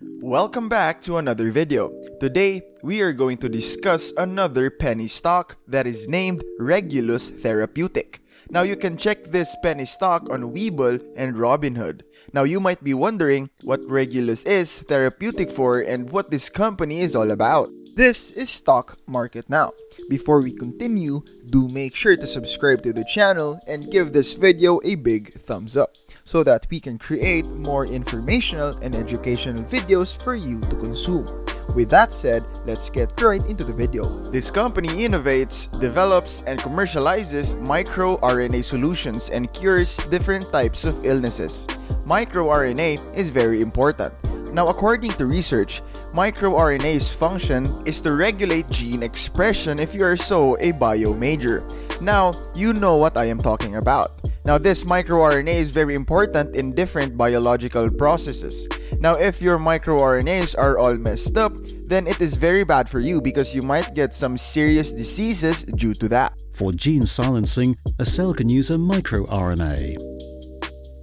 Welcome back to another video. Today, we are going to discuss another penny stock that is named Regulus Therapeutic. Now, you can check this penny stock on Webull and Robinhood. Now, you might be wondering what Regulus is therapeutic for and what this company is all about. This is Stock Market Now. Before we continue, do make sure to subscribe to the channel and give this video a big thumbs up so that we can create more informational and educational videos for you to consume. With that said, let's get right into the video. This company innovates, develops, and commercializes microRNA solutions and cures different types of illnesses. MicroRNA is very important. Now, according to research, microRNA's function is to regulate gene expression if you are a bio major. Now, you know what I am talking about. Now, this microRNA is very important in different biological processes. Now, if your microRNAs are all messed up, then it is very bad for you because you might get some serious diseases due to that. For gene silencing, a cell can use a microRNA.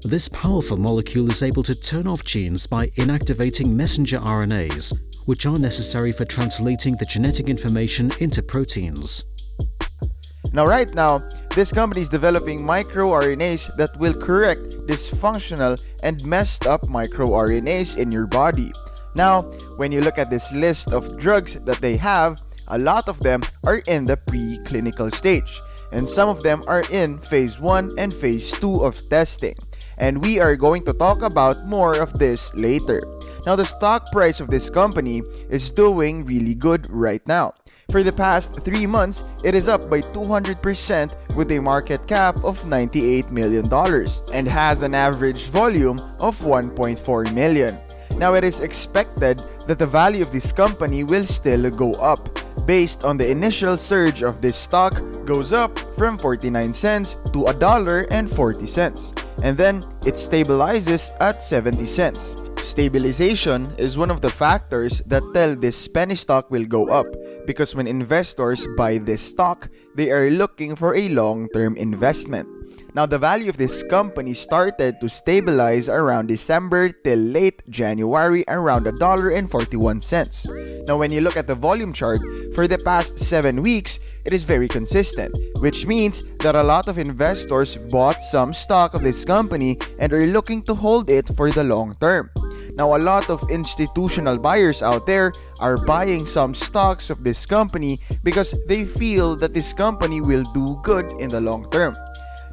This powerful molecule is able to turn off genes by inactivating messenger RNAs, which are necessary for translating the genetic information into proteins. Now, right now, this company is developing microRNAs that will correct dysfunctional and messed up microRNAs in your body. Now, when you look at this list of drugs that they have, a lot of them are in the preclinical stage, and some of them are in phase 1 and phase 2 of testing. And we are going to talk about more of this later. Now, the stock price of this company is doing really good right now. For the past 3 months, it is up by 200% with a market cap of $98 million and has an average volume of 1.4 million. Now, it is expected that the value of this company will still go up based on the initial surge of this stock goes up from 49 cents to $1.40, and then it stabilizes at 70 cents. Stabilization is one of the factors that tell this penny stock will go up because when investors buy this stock, they are looking for a long-term investment. Now, the value of this company started to stabilize around December till late January around $1.41. Now, when you look at the volume chart, for the past 7 weeks, it is very consistent, which means that a lot of investors bought some stock of this company and are looking to hold it for the long term. Now, a lot of institutional buyers out there are buying some stocks of this company because they feel that this company will do good in the long term.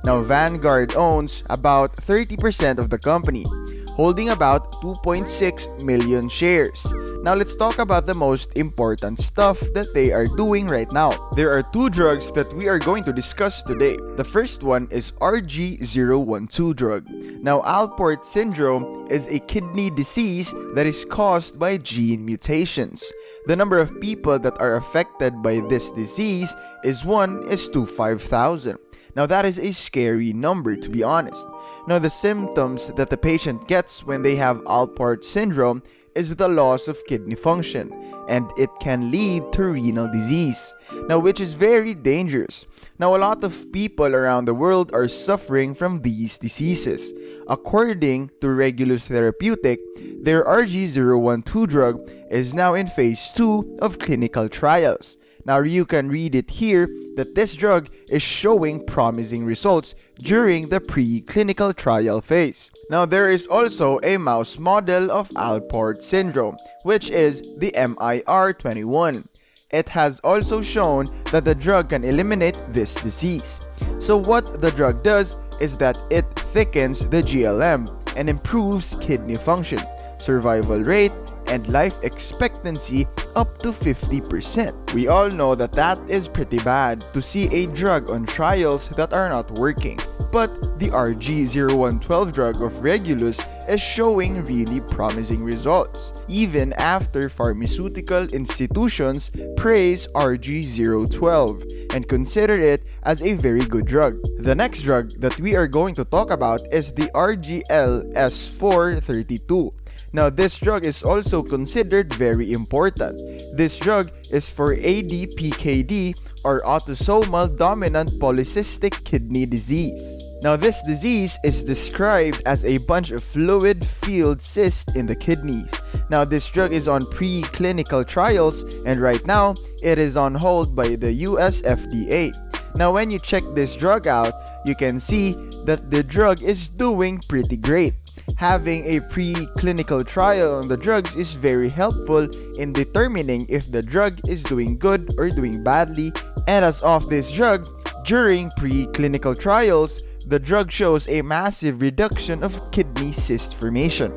Now, Vanguard owns about 30% of the company, holding about 2.6 million shares. Now, let's talk about the most important stuff that they are doing right now. There are 2 drugs that we are going to discuss today. The first one is RG012 drug. Now, Alport syndrome is a kidney disease that is caused by gene mutations. The number of people that are affected by this disease is 1 to 5,000. Now, that is a scary number, to be honest. Now, the symptoms that the patient gets when they have Alport syndrome is the loss of kidney function, and it can lead to renal disease, now which is very dangerous. Now, a lot of people around the world are suffering from these diseases. According to Regulus Therapeutic, their RG012 drug is now in phase 2 of clinical trials. Now, you can read it here that this drug is showing promising results during the preclinical trial phase. Now, there is also a mouse model of Alport syndrome, which is the MIR21. It has also shown that the drug can eliminate this disease. So what the drug does is that it thickens the GLM and improves kidney function, survival rate, and life expectancy up to 50%. We all know that is pretty bad to see a drug on trials that are not working. But the RG012 drug of Regulus is showing really promising results, even after pharmaceutical institutions praise RG012 and consider it as a very good drug. The next drug that we are going to talk about is the RGLS432. Now, this drug is also considered very important. This drug is for ADPKD or autosomal dominant polycystic kidney disease. Now, this disease is described as a bunch of fluid-filled cysts in the kidneys. Now, this drug is on preclinical trials, and right now, it is on hold by the US FDA. Now, when you check this drug out, you can see that the drug is doing pretty great. Having a preclinical trial on the drugs is very helpful in determining if the drug is doing good or doing badly. And as of this drug, during preclinical trials, the drug shows a massive reduction of kidney cyst formation.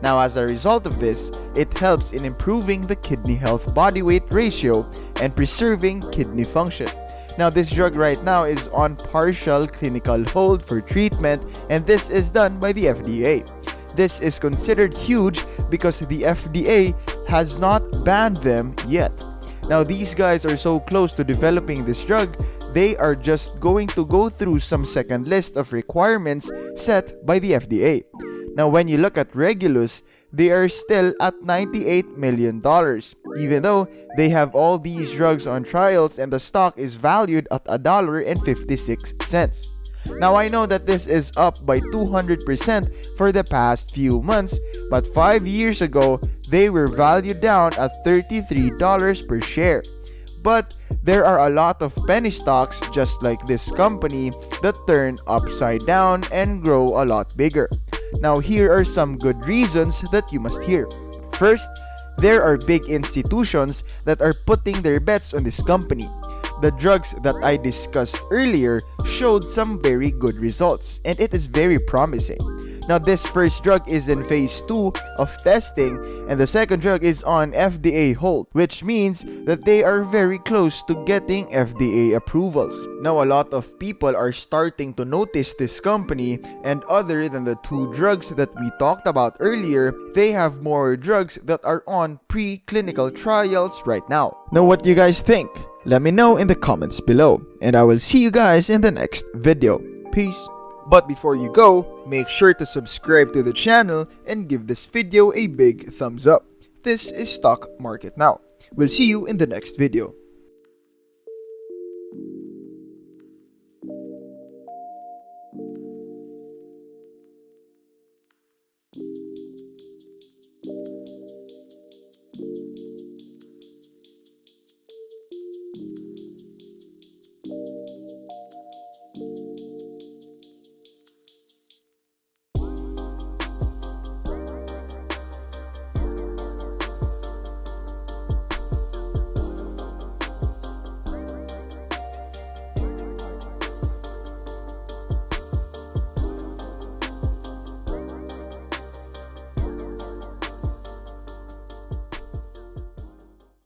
Now, as a result of this, it helps in improving the kidney health body weight ratio and preserving kidney function. Now, this drug right now is on partial clinical hold for treatment, and this is done by the FDA. This is considered huge because the FDA has not banned them yet. Now, these guys are so close to developing this drug, they are just going to go through some second list of requirements set by the FDA. Now, when you look at Regulus, they are still at $98 million, even though they have all these drugs on trials and the stock is valued at $1.56. Now, I know that this is up by 200% for the past few months, but 5 years ago, they were valued down at $33 per share. But there are a lot of penny stocks just like this company that turn upside down and grow a lot bigger. Now, here are some good reasons that you must hear. First, there are big institutions that are putting their bets on this company. The drugs that I discussed earlier showed some very good results, and it is very promising. Now, this first drug is in phase 2 of testing, and the second drug is on FDA hold, which means that they are very close to getting FDA approvals. Now, a lot of people are starting to notice this company, and other than the 2 drugs that we talked about earlier, they have more drugs that are on preclinical trials right now. Now, what do you guys think? Let me know in the comments below, and I will see you guys in the next video. Peace. But before you go, make sure to subscribe to the channel and give this video a big thumbs up. This is Stock Market Now. We'll see you in the next video.